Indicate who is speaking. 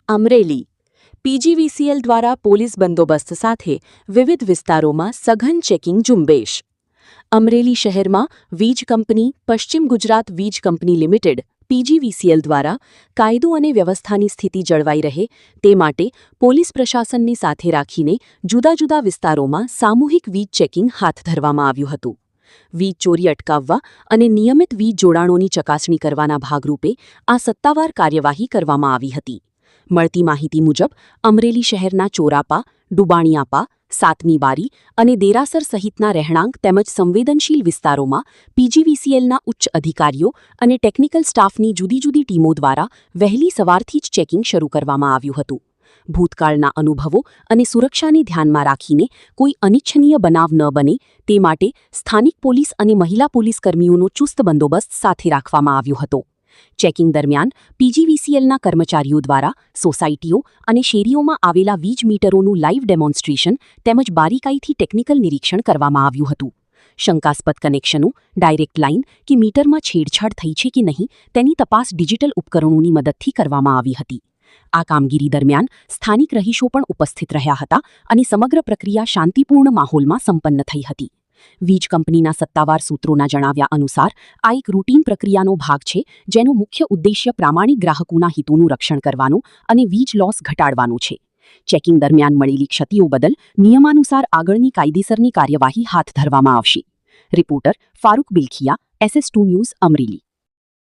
Speaker 1: Amreli PGVCL દ્વારા police બંદોબસ્ત સાથે વિવિધ વિસ્તારોમાં સઘન ચેકિંગ ઝુંબેશ. અમરેલી શહેરમાં વીજ કંપની પશ્ચિમ ગુજરાત વીજ કંપની લિમિટેડ પીજીવીસીએલ દ્વારા કાયદો અને વ્યવસ્થાની સ્થિતિ જળવાઈ રહે તે માટે પોલીસ પ્રશાસનની સાથે રાખીને જુદા જુદા વિસ્તારોમાં સામૂહિક વીજ ચેકિંગ હાથ ધરવામાં આવ્યું હતું. વીજ ચોરી અટકાવવા અને નિયમિત વીજ જોડાણોની ચકાસણી કરવાના ભાગરૂપે આ સત્તાવાર કાર્યવાહી કરવામાં આવી હતી. મળતી માહિતી મુજબ અમરેલી શહેરના ચોરાપા, ડુબાણિયાપા, સાતમી બારી અને દેરાસર સહિતના રહેણાંક તેમજ સંવેદનશીલ વિસ્તારોમાં પીજીવીસીએલના ઉચ્ચ અધિકારીઓ અને ટેકનિકલ સ્ટાફની જુદી જુદી ટીમો દ્વારા વહેલી સવારથી જ ચેકિંગ શરૂ કરવામાં આવ્યું હતું. ભૂતકાળના અનુભવો અને સુરક્ષાને ધ્યાનમાં રાખીને કોઈ અનિચ્છનીય બનાવ ન બને તે માટે સ્થાનિક પોલીસ અને મહિલા પોલીસ કર્મીઓનો ચુસ્ત બંદોબસ્ત સાથે રાખવામાં આવ્યો હતો. ચેકિંગ દરમિયાન પીજીવીસીએલના કર્મચારીઓ દ્વારા સોસાયટીઓ અને શેરીઓમાં આવેલા વીજ મીટરોનું લાઇવ ડેમોન્સ્ટ્રેશન તેમજ બારીકાઈથી ટેકનિકલ નિરીક્ષણ કરવામાં આવ્યું હતું. શંકાસ્પદ કનેક્શનો, ડાયરેક્ટ લાઇન કે મીટરમાં છેડછાડ થઈ છે કે નહીં તેની તપાસ ડિજિટલ ઉપકરણોની મદદથી કરવામાં આવી હતી. આ કામગીરી દરમિયાન સ્થાનિક રહીશો પણ ઉપસ્થિત રહ્યા હતા અને સમગ્ર પ્રક્રિયા શાંતિપૂર્ણ માહોલમાં સંપન્ન થઈ હતી. વીજ કંપનીના સત્તાવાર સૂત્રોના જણાવ્યા અનુસાર આ એક રૂટીન પ્રક્રિયાનો ભાગ છે જેનો મુખ્ય ઉદ્દેશ્ય પ્રામાણિક ગ્રાહકોના હિતોનું રક્ષણ કરવાનું અને વીજ લોસ ઘટાડવાનું છે. ચેકિંગ દરમિયાન મળેલી ક્ષતિઓ બદલ નિયમાનુસાર આગળની કાયદેસરની કાર્યવાહી હાથ ધરવામાં આવશે. Reporter Farooq Bilakhia, SS2 news, Amreli.